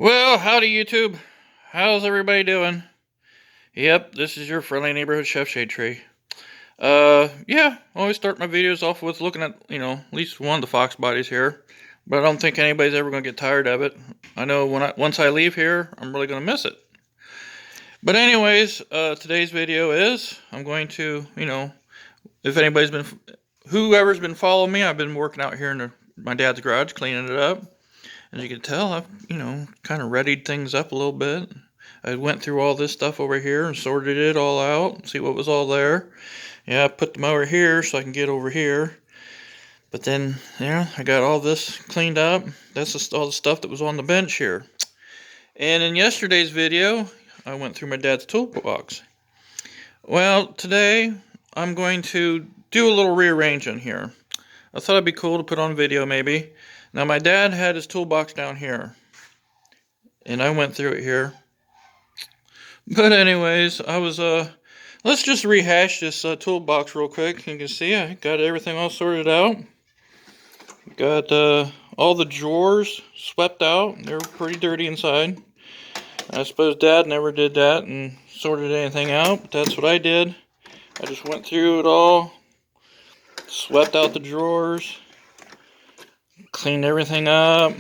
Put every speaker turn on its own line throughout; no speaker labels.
Well, howdy YouTube. How's everybody doing? Yep, this is your friendly neighborhood chef Shade Tree. Yeah, I always start my videos off with looking at, at least one of the fox bodies here. But I don't think anybody's ever going to get tired of it. I know once I leave here, I'm really going to miss it. But anyways, today's video is, I'm going to, if whoever's been following me, I've been working out here in my dad's garage, cleaning it up. As you can tell, I've, kind of readied things up a little bit. I went through all this stuff over here and sorted it all out, see what was all there. Yeah, I put them over here so I can get over here. But then, yeah, I got all this cleaned up. That's just all the stuff that was on the bench here. And in yesterday's video, I went through my dad's toolbox. Well, today, I'm going to do a little rearranging here. I thought it'd be cool to put on video, maybe. Now, my dad had his toolbox down here, and I went through it here. But anyways, let's just rehash this toolbox real quick. You can see I got everything all sorted out. Got all the drawers swept out. They were pretty dirty inside. I suppose Dad never did that and sorted anything out, but that's what I did. I just went through it all, swept out the drawers, cleaned everything up,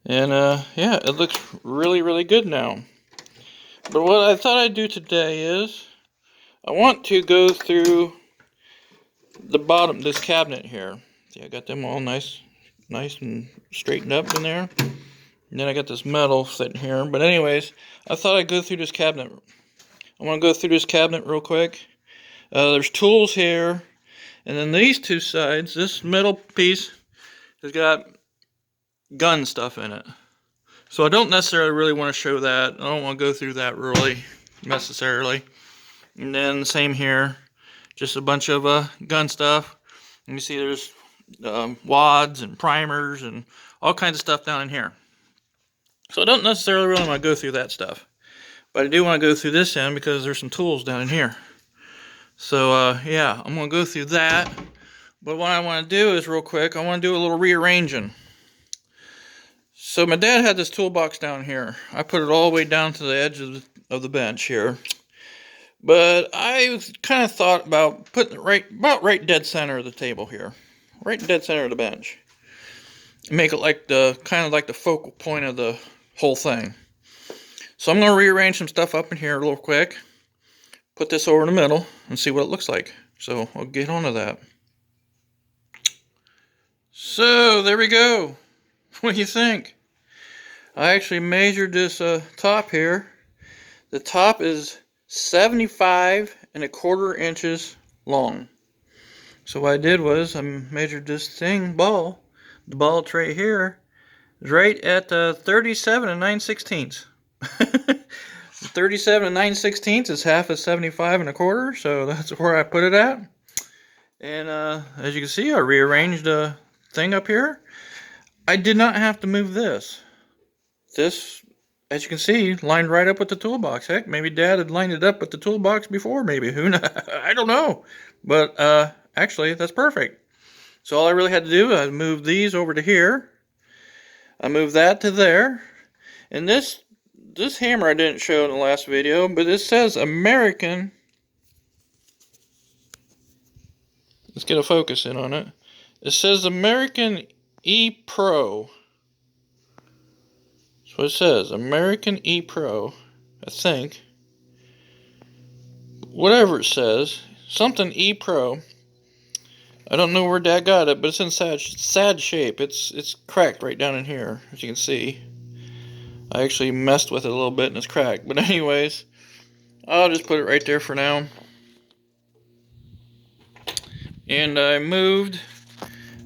and yeah, it looks really, really good now. But what I thought I'd do today is, I want to go through the bottom, this cabinet here. See, I got them all nice and straightened up in there. And then I got this metal sitting here. But anyways, I thought I'd go through this cabinet. I want to go through this cabinet real quick. There's tools here. And then these two sides, this middle piece has got gun stuff in it. So I don't necessarily really want to show that. I don't want to go through that really necessarily. And then same here, just a bunch of gun stuff. And you see there's wads and primers and all kinds of stuff down in here. So I don't necessarily really want to go through that stuff. But I do want to go through this end because there's some tools down in here. So, yeah, I'm going to go through that. But what I want to do is, real quick, I want to do a little rearranging. So my dad had this toolbox down here. I put it all the way down to the edge of the bench here. But I kind of thought about putting it about right dead center of the table here. Right dead center of the bench. Make it like kind of like the focal point of the whole thing. So I'm going to rearrange some stuff up in here real quick. Put this over in the middle and see what it looks like. So I'll get on to that. So there we go. What do you think? I actually measured this top here. The top is 75¼ inches long. So what I did was I measured this the ball tray here, is right at 37 9/16. 37 9/16 is half of 75¼ so that's where I put it at. And as you can see, I rearranged a thing up here. I did not have to move this. This, as you can see, lined right up with the toolbox. Heck, maybe Dad had lined it up with the toolbox before, maybe. Who knows? I don't know. But actually, that's perfect. So all I really had to do was move these over to here. I moved that to there. And this hammer I didn't show in the last video, but it says American. Let's get a focus in on it. It says American E-Pro. That's what it says. American E-Pro. I think. Whatever it says. Something E-Pro. I don't know where Dad got it, but it's in sad shape. It's cracked right down in here, as you can see. I actually messed with it a little bit and it's cracked. But anyways, I'll just put it right there for now. And I moved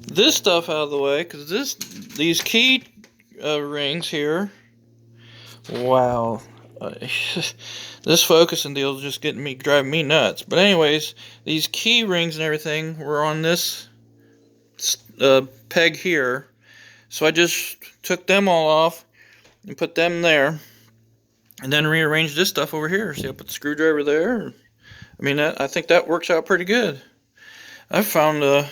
this stuff out of the way because these key rings here. Wow. This focusing deal is just driving me nuts. But anyways, these key rings and everything were on this peg here. So I just took them all off and put them there. And then rearranged this stuff over here. See, I put the screwdriver there. I mean, I think that works out pretty good. I found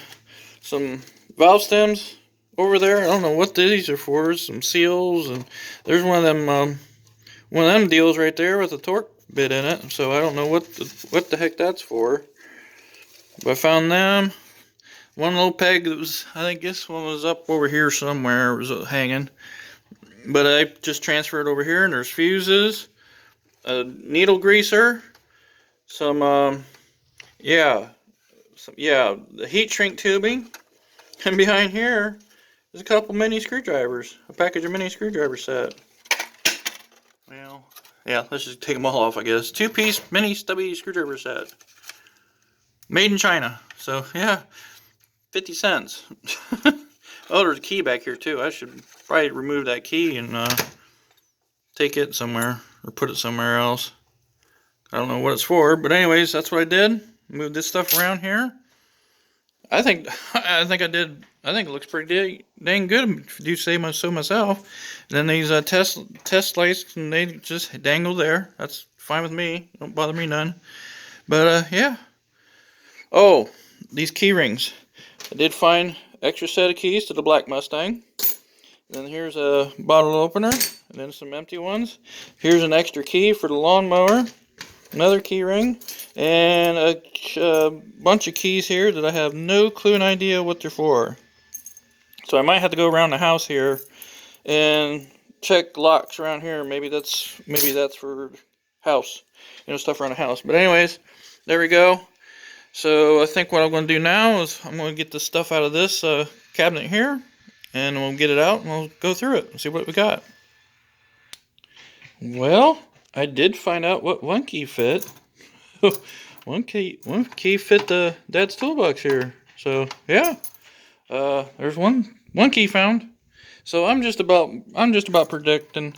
some valve stems over there. I don't know what these are for. Some seals, and there's one of them deals right there with a torque bit in it. So I don't know what the heck that's for. But I found them. One little peg that was, I think this one was up over here somewhere. It was hanging. But I just transferred over here, and there's fuses, a needle greaser, some the heat shrink tubing, and behind here is a couple mini screwdrivers, a package of mini screwdriver set. Well, yeah, let's just take them all off, I guess. 2-piece mini stubby screwdriver set, made in China. So yeah, 50 cents. Oh, there's a key back here too. I should probably remove that key and take it somewhere or put it somewhere else. I don't know what it's for, but anyways, that's what I did. Move this stuff around here. I think it looks pretty dang good, if you do say so myself. And then these test lights, and they just dangle there. That's fine with me. Don't bother me none. But yeah. Oh, these key rings. I did find extra set of keys to the black Mustang. And then here's a bottle opener, and then some empty ones. Here's an extra key for the lawnmower. Another key ring, and a bunch of keys here that I have no clue and idea what they're for. So I might have to go around the house here and check locks around here. Maybe that's for house, stuff around the house. But anyways, there we go. So I think what I'm going to do now is I'm going to get the stuff out of this cabinet here, and we'll get it out and we'll go through it and see what we got. Well, I did find out what one key fit. one key fit the dad's toolbox here. So yeah, there's one key found. So I'm just about predicting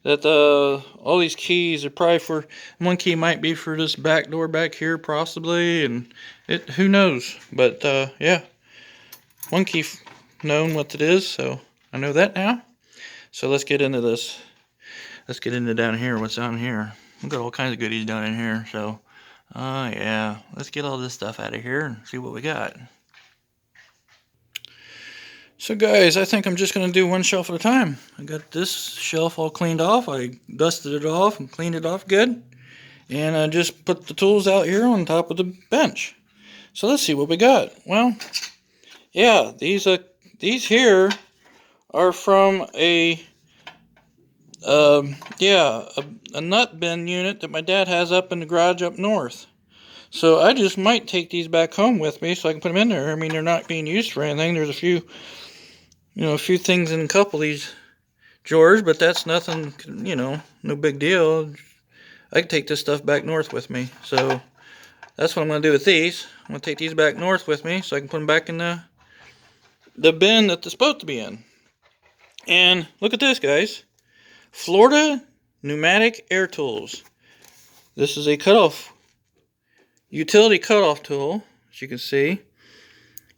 that all these keys are probably for, one key might be for this back door back here possibly, and who knows. But yeah, one key known what it is, so I know that now. So let's get into this. Let's get into down here, what's down here. We've got all kinds of goodies down in here, so, yeah. Let's get all this stuff out of here and see what we got. So guys, I think I'm just going to do one shelf at a time. I got this shelf all cleaned off. I dusted it off and cleaned it off good. And I just put the tools out here on top of the bench. So let's see what we got. Well, yeah, these here are from a nut bin unit that my dad has up in the garage up north. So I just might take these back home with me so I can put them in there. I mean, they're not being used for anything. There's a few things in a couple of these drawers, but that's nothing, no big deal. I can take this stuff back north with me. So that's what I'm going to do with these. I'm going to take these back north with me so I can put them back in the bin that they're supposed to be in. And look at this, guys. Florida Pneumatic Air Tools. This is a utility cutoff tool, as you can see.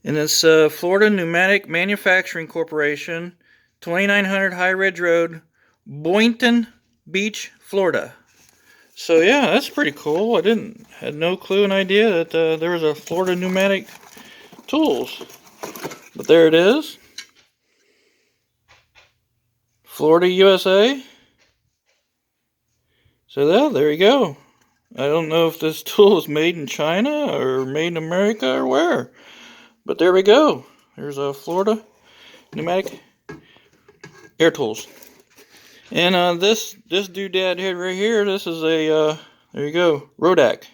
And it's Florida Pneumatic Manufacturing Corporation, 2900 High Ridge Road, Boynton Beach, Florida. So yeah, that's pretty cool. I had no clue and idea that there was a Florida Pneumatic Tools. But there it is. Florida, USA. So there you go. I don't know if this tool is made in China or made in America or where. But there we go. There's a Florida Pneumatic Air Tools. And this doodad head right here, this is a, there you go, Rodak.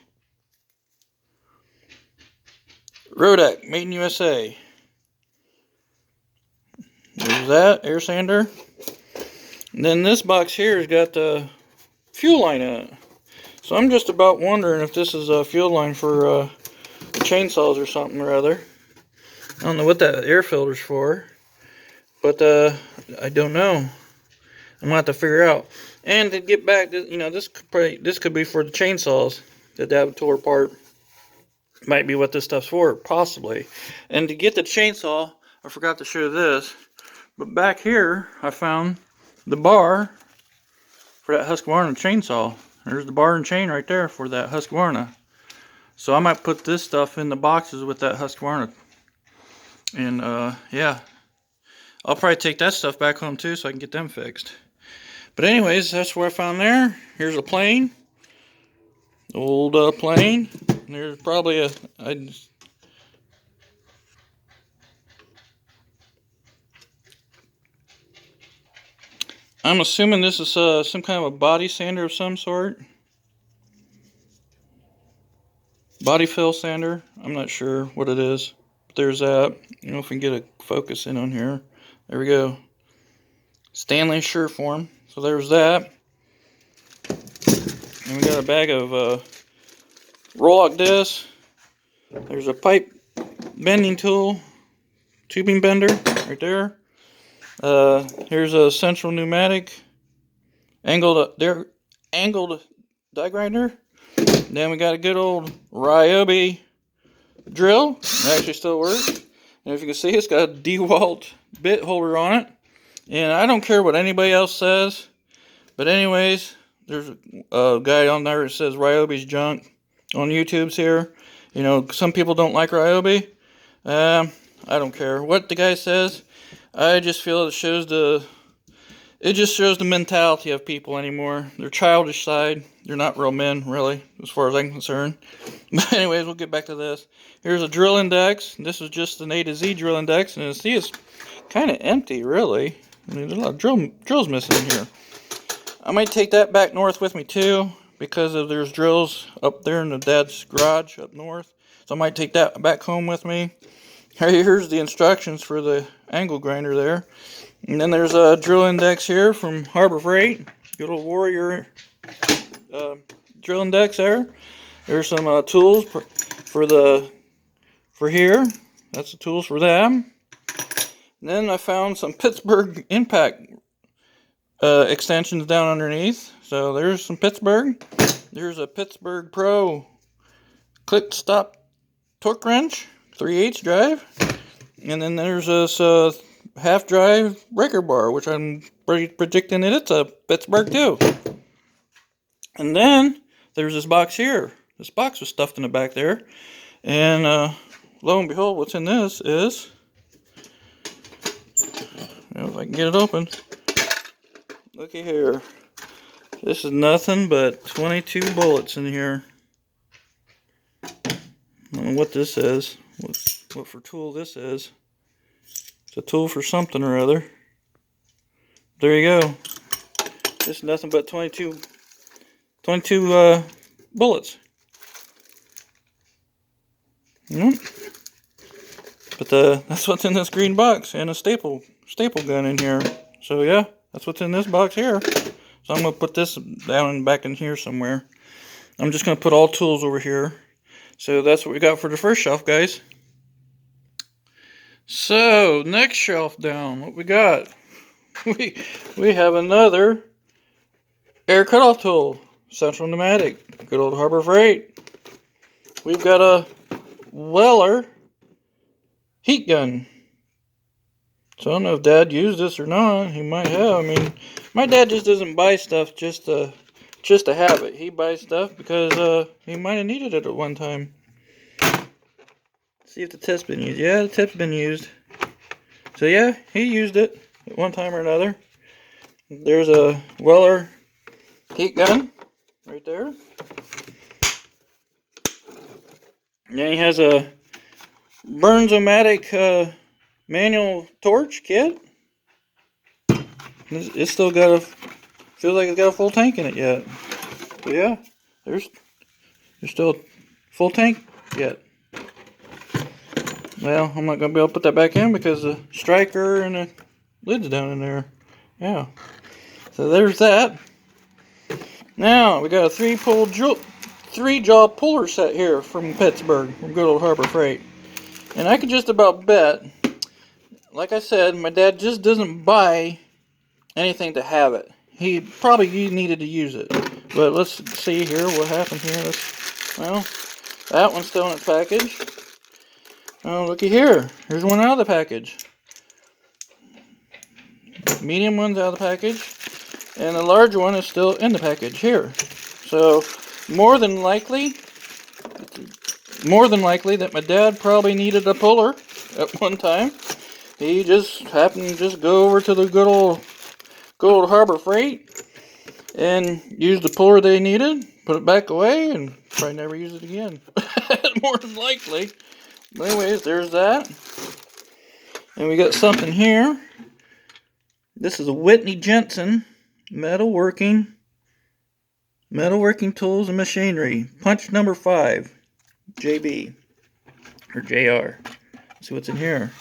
Rodak, made in USA. There's that, air sander. And then this box here has got the fuel line in it. So I'm just about wondering if this is a fuel line for chainsaws or something or other. I don't know what that air filter's for, but I don't know. I'm gonna have to figure out. And to get back, this could be for the chainsaws that would tore apart. Might be what this stuff's for, possibly. And to get the chainsaw, I forgot to show this, but back here I found the bar for that Husqvarna chainsaw. There's the bar and chain right there for that Husqvarna. So I might put this stuff in the boxes with that Husqvarna. And yeah, I'll probably take that stuff back home too so I can get them fixed. But anyways, that's what I found there. Here's a plane. Old plane. There's probably I'm assuming this is some kind of a body sander of some sort. Body fill sander. I'm not sure what it is. But there's that. I don't know if we can get a focus in on here. There we go. Stanley Sureform. So there's that. And we got a bag of Roll-Lock discs. There's a pipe bending tool. Tubing bender right there. Here's a Central Pneumatic angled die grinder. Then we got a good old Ryobi drill. It actually still works. And if you can see, it's got a DeWalt bit holder on it. And I don't care what anybody else says. But anyways, there's a guy on there that says Ryobi's junk on YouTube's here. You know, some people don't like Ryobi. I don't care what the guy says. I just feel it shows the mentality of people anymore. Their childish side. They're not real men, really, as far as I'm concerned. But anyways, we'll get back to this. Here's a drill index. This is just an A to Z drill index, and see, it's kind of empty, really. I mean, there's a lot of drills missing in here. I might take that back north with me too, because there's drills up there in the dad's garage up north. So I might take that back home with me. Here's the instructions for the angle grinder there. And then there's a drill index here from Harbor Freight. Good old Warrior drill index there. There's some tools for here. That's the tools for them. And then I found some Pittsburgh impact extensions down underneath. So there's some Pittsburgh. There's a Pittsburgh Pro click stop torque wrench, 3/8 drive. And then there's this half drive breaker bar, which I'm predicting that it's a Pittsburgh too. And then there's this box here. This box was stuffed in the back there. And lo and behold, what's in this is, if I can get it open. Looky here. This is nothing but 22 bullets in here. I don't know what this is. What for tool this is. It's a tool for something or other. There you go. This is nothing but 22 bullets. But that's what's in this green box, and a staple gun in here. So yeah, that's what's in this box here. So I'm gonna put this down back in here somewhere. I'm just gonna put all tools over here. So that's what we got for the first shelf, guys. So next shelf down, what we got? We have another air cutoff tool, Central Pneumatic, good old Harbor Freight. We've got a Weller heat gun. So I don't know if Dad used this or not. He might have. I mean, my dad just doesn't buy stuff just to have it. He buys stuff because he might have needed it at one time. See if the tip's been used. Yeah, the tip's been used. So yeah, he used it at one time or another. There's a Weller heat gun right there. And then he has a Burns-O-Matic manual torch kit. It's still got feels like it's got a full tank in it yet. But yeah, there's still a full tank yet. Well, I'm not going to be able to put that back in because the striker and the lid's down in there. Yeah. So there's that. Now, we got a 3-jaw puller set here from Pittsburgh, from good old Harbor Freight. And I could just about bet, like I said, my dad just doesn't buy anything to have it. He probably needed to use it. But let's see here what happened here. Well, that one's still in its package. Oh, looky here. Here's one out of the package. Medium one's out of the package. And the large one is still in the package here. So, more than likely that my dad probably needed a puller at one time. he just happened to just go over to the good old Harbor Freight and use the puller they needed, put it back away, and probably never use it again. More than likely. But anyways, there's that. And we got something here. This is a Whitney Jensen metalworking tools and machinery. Punch number 5. JB. Or JR. Let's see what's in here.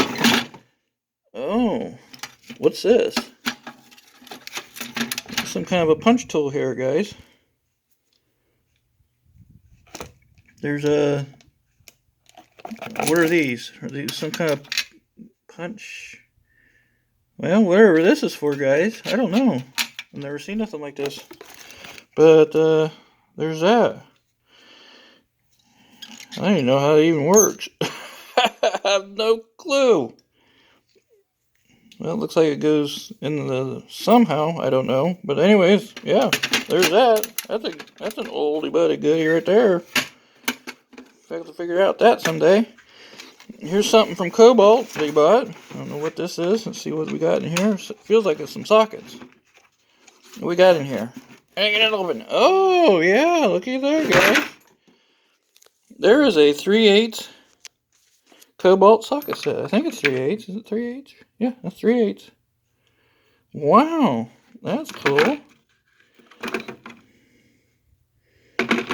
Oh. What's this? Some kind of a punch tool here, guys. There's a... What are these? Are these some kind of punch? Well, whatever this is for, guys. I don't know. I've never seen nothing like this. But, there's that. I don't even know how it even works. I have no clue. Well, it looks like it goes in the somehow. I don't know. But anyways, yeah, there's that. That's an oldie buddy goodie right there. I have to figure out that someday. Here's something from Cobalt they bought. I don't know what this is. Let's see what we got in here. It feels like it's some sockets. What we got in here? I get it open. Oh, yeah, looky there, guys. There is a 3/8 Cobalt socket set. I think it's 3/8. Is it 3/8? Yeah, that's 3/8. Wow, that's cool.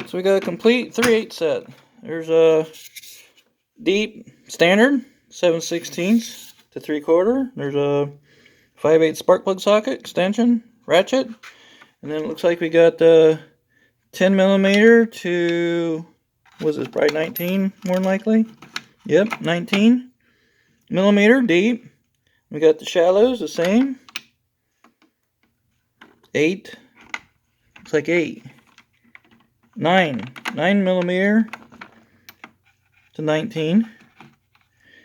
So we got a complete 3/8 set. There's a deep standard 7/16 to 3/4. There's a 5/8 spark plug socket extension ratchet, and then it looks like we got 10mm to, was it probably 19 more than likely? Yep, 19mm deep. We got the shallows the same. 8. Looks like 8. 9mm to 19. And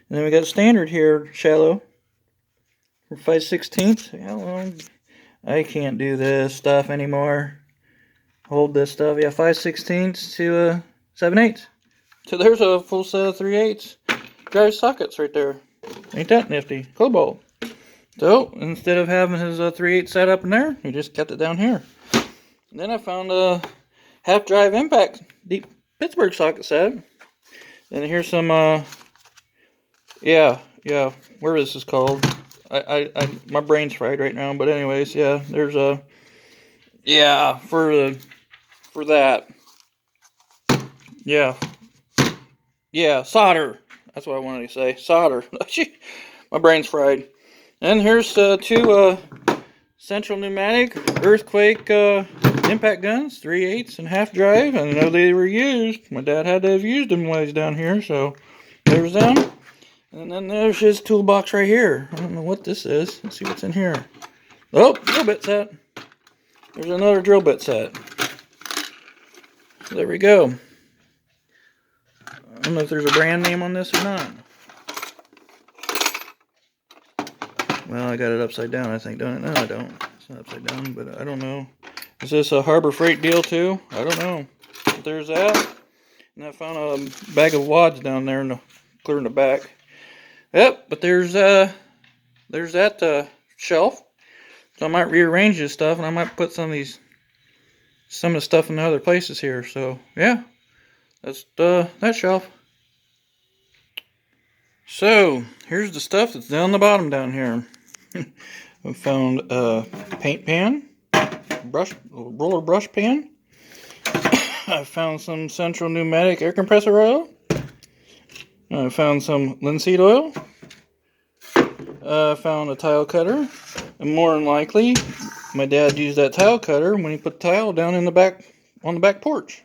then we got standard here, shallow, for 5/16. How long? I can't do this stuff anymore. Hold this stuff. Yeah, 5/16 to 7/8. So there's a full set of 3/8 drive sockets right there. Ain't that nifty? Cobalt. So instead of having his 3/8 set up in there, he just kept it down here. And then I found a half drive impact deep Pittsburgh socket set. And here's some yeah, where this is called. I my brain's fried right now, but anyways, yeah, there's a, yeah, for that. Yeah, solder. That's what I wanted to say. Solder. My brain's fried. And here's 2 Central Pneumatic Earthquake impact guns, 3/8 and half drive. I know they were used. My dad had to have used them while he's down here, so there's them. And then there's his toolbox right here. I don't know what this is. Let's see what's in here. Oh, drill bit set. There's another drill bit set. So there we go. I don't know if there's a brand name on this or not. Well, I got it upside down, I think, don't it? No, I don't. It's not upside down, but I don't know. Is this a Harbor Freight deal too? I don't know. But there's that. And I found a bag of wads down there, clear in the back. Yep, but there's that shelf. So I might rearrange this stuff, and I might put some of the stuff in the other places here. So yeah, that's that shelf. So here's the stuff that's down the bottom down here. I found a paint pan, roller brush pan. I found some Central Pneumatic air compressor oil. I found some linseed oil. I found a tile cutter, and more than likely, my dad used that tile cutter when he put the tile down in the back on the back porch.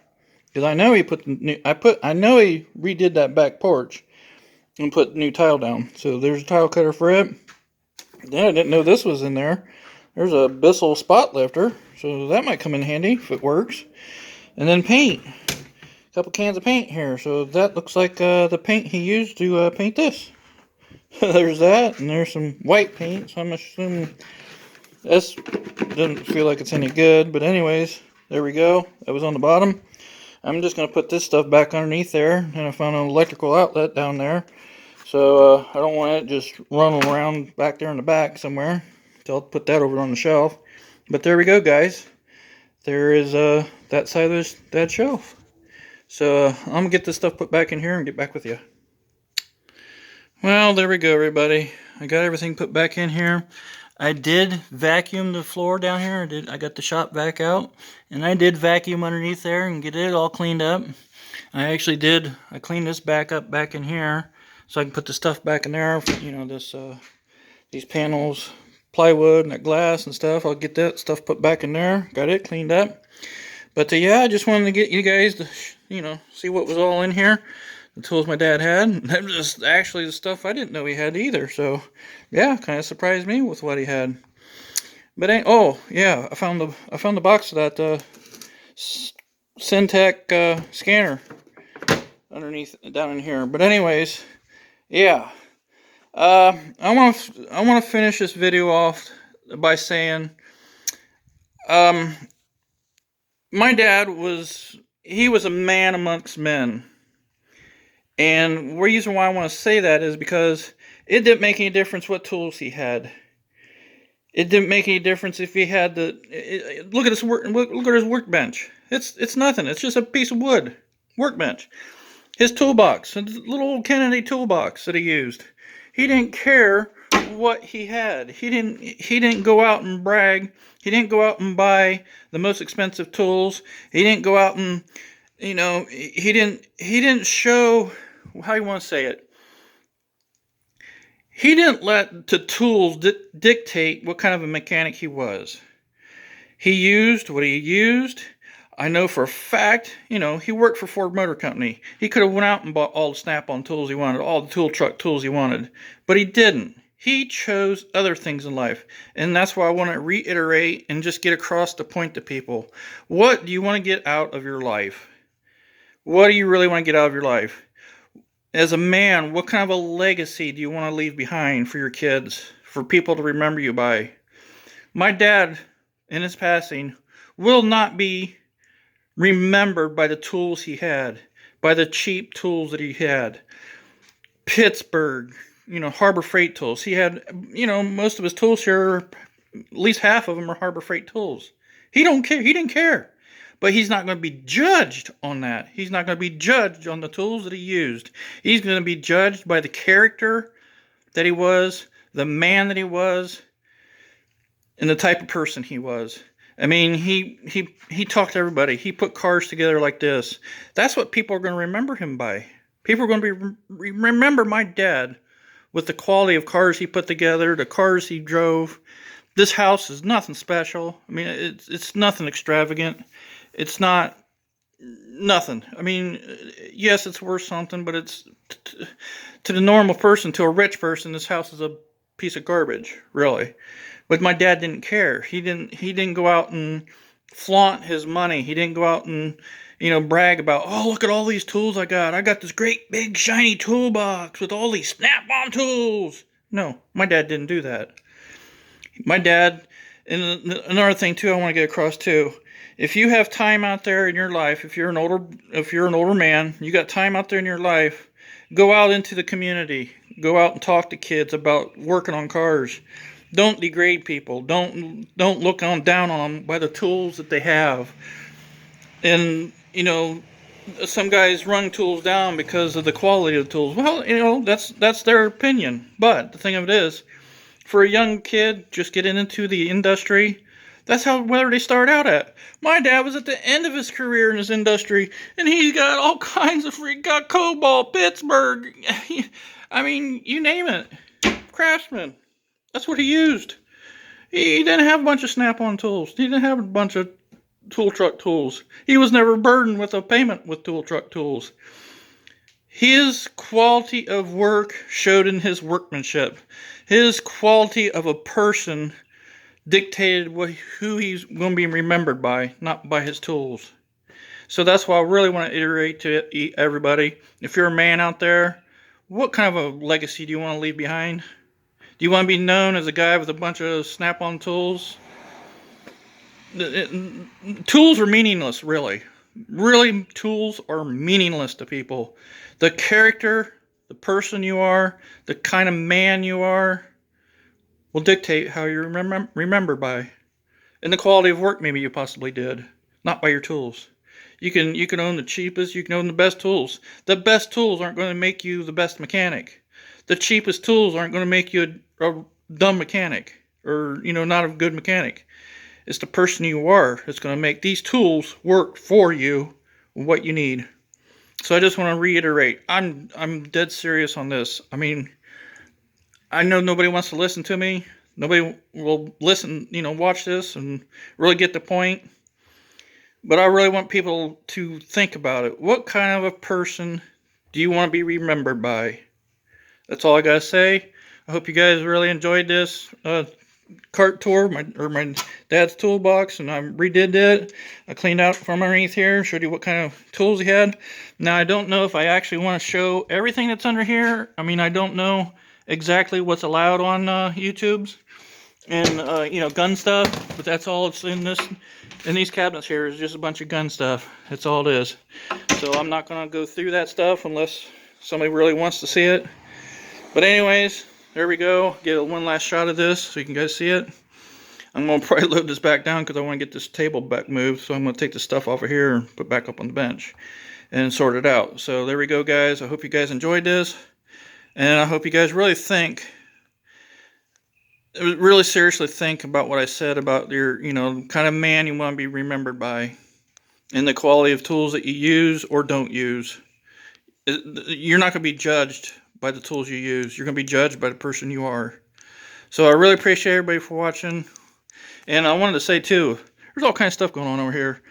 Because I know he redid that back porch and put new tile down. So there's a tile cutter for it. Then I didn't know this was in there. There's a Bissell spot lifter, so that might come in handy if it works. And then paint. A couple cans of paint here. So that looks like the paint he used to paint this. There's that, and there's some white paint, so I'm assuming this doesn't feel like it's any good. But anyways, there we go. That was on the bottom. I'm just going to put this stuff back underneath there, and I found an electrical outlet down there. So I don't want it just running around back there in the back somewhere. So I'll put that over on the shelf. But there we go, guys. There is that side of that shelf. So I'm going to get this stuff put back in here and get back with you. Well, there we go, everybody. I got everything put back in here. I did vacuum the floor down here. I got the shop vac out, and I did vacuum underneath there and get it all cleaned up. I cleaned this back up back in here so I can put the stuff back in there. You know, these panels, plywood, and that glass and stuff. I'll get that stuff put back in there. Got it cleaned up. But yeah, I just wanted to get you guys to, you know, see what was all in here. The tools my dad had. That was just actually the stuff I didn't know he had either. So yeah, kind of surprised me with what he had. But oh yeah, I found the box of that Syntec scanner underneath down in here. But anyways, yeah, I want to finish this video off by saying, my dad was a man amongst men. And the reason why I want to say that is because it didn't make any difference what tools he had. It didn't make any difference if he had look at his workbench. It's nothing. It's just a piece of wood workbench. His toolbox, his little old Kennedy toolbox that he used. He didn't care what he had. He didn't go out and brag. He didn't go out and buy the most expensive tools. He didn't go out and, you know, he didn't show, how you want to say it? He didn't let the tools dictate what kind of a mechanic he was. He used what he used. I know for a fact, you know, he worked for Ford Motor Company. He could have went out and bought all the Snap-on tools he wanted, all the tool truck tools he wanted, but he didn't. He chose other things in life, and that's why I want to reiterate and just get across the point to people. What do you want to get out of your life? What do you really want to get out of your life? As a man, what kind of a legacy do you want to leave behind for your kids, for people to remember you by? My dad, in his passing, will not be remembered by the tools he had, by the cheap tools that he had. Pittsburgh, you know, Harbor Freight tools. He had, you know, most of his tools here, at least half of them are Harbor Freight tools. He don't care. He didn't care. But he's not going to be judged on that. He's not going to be judged on the tools that he used. He's going to be judged by the character that he was, the man that he was, and the type of person he was. I mean, he talked to everybody. He put cars together like this. That's what people are going to remember him by. People are going to remember my dad with the quality of cars he put together, the cars he drove. This house is nothing special. I mean, it's nothing extravagant. It's not nothing. I mean, yes, it's worth something, but it's to the normal person, to a rich person, this house is a piece of garbage, really. But my dad didn't care. He didn't go out and flaunt his money. He didn't go out and, you know, brag about, oh, look at all these tools I got. I got this great big shiny toolbox with all these Snap-on tools. No, my dad didn't do that. My dad, and another thing too I want to get across too, if you have time out there in your life, if you're an older man, you got time out there in your life, go out into the community. Go out and talk to kids about working on cars. Don't degrade people. Don't look down on them by the tools that they have. And, you know, some guys run tools down because of the quality of the tools. Well, you know, that's their opinion. But the thing of it is, for a young kid just getting into the industry, that's where they start out at. My dad was at the end of his career in this industry, and he's got all kinds of got Cobalt, Pittsburgh. I mean, you name it. Craftsman. That's what he used. He didn't have a bunch of Snap-on tools. He didn't have a bunch of tool truck tools. He was never burdened with a payment with tool truck tools. His quality of work showed in his workmanship. His quality of a person dictated who he's going to be remembered by, not by his tools. So that's why I really want to iterate to everybody. If you're a man out there, what kind of a legacy do you want to leave behind? Do you want to be known as a guy with a bunch of Snap-on tools? Tools are meaningless, really. Really, tools are meaningless to people. The character the person you are, the kind of man you are, will dictate how you're remembered by. And the quality of work maybe you possibly did, not by your tools. You can own the cheapest, you can own the best tools. The best tools aren't going to make you the best mechanic. The cheapest tools aren't going to make you a dumb mechanic, or not a good mechanic. It's the person you are that's going to make these tools work for you, what you need. So I just want to reiterate, I'm dead serious on this. I mean, I know nobody wants to listen to me. Nobody will listen, watch this and really get the point. But I really want people to think about it. What kind of a person do you want to be remembered by? That's all I gotta say. I hope you guys really enjoyed this cart tour, my dad's toolbox, and I redid it. I cleaned out from underneath here, showed you what kind of tools he had. Now I don't know if I actually want to show everything that's under here. I mean, I don't know exactly what's allowed on YouTube's and gun stuff, but that's all it's in these cabinets here is just a bunch of gun stuff. That's all it is. So I'm not gonna go through that stuff unless somebody really wants to see it. But anyways, there we go. Get one last shot of this so you can guys see it. I'm going to probably load this back down because I want to get this table back moved. So I'm going to take the stuff off of here and put back up on the bench and sort it out. So there we go, guys. I hope you guys enjoyed this. And I hope you guys really seriously think about what I said about your, kind of man you want to be remembered by and the quality of tools that you use or don't use. You're not going to be judged by the tools you use. You're going to be judged by the person you are. So I really appreciate everybody for watching. And I wanted to say too, there's all kinds of stuff going on over here.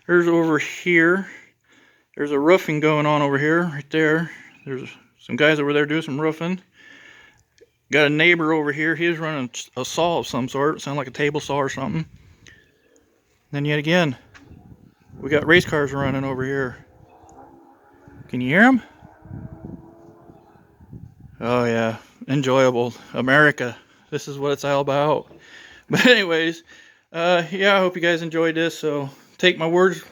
There's over here. There's a roofing going on over here, right there. There's some guys over there doing some roofing. Got a neighbor over here. He's running a saw of some sort. Sound like a table saw or something. Then yet again, we got race cars running over here. Can you hear them? Oh yeah, enjoyable. America. This is what it's all about. But anyways, yeah, I hope you guys enjoyed this. So take my words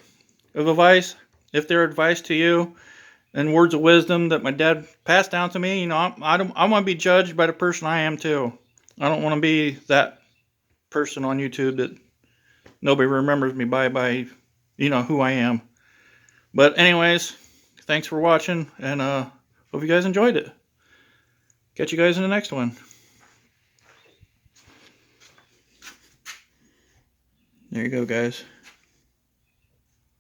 of advice, if they're advice to you, and words of wisdom that my dad passed down to me. I want to be judged by the person I am too. I don't want to be that person on YouTube that nobody remembers me by who I am. But anyways, thanks for watching, and hope you guys enjoyed it. Catch you guys in the next one. There you go, guys.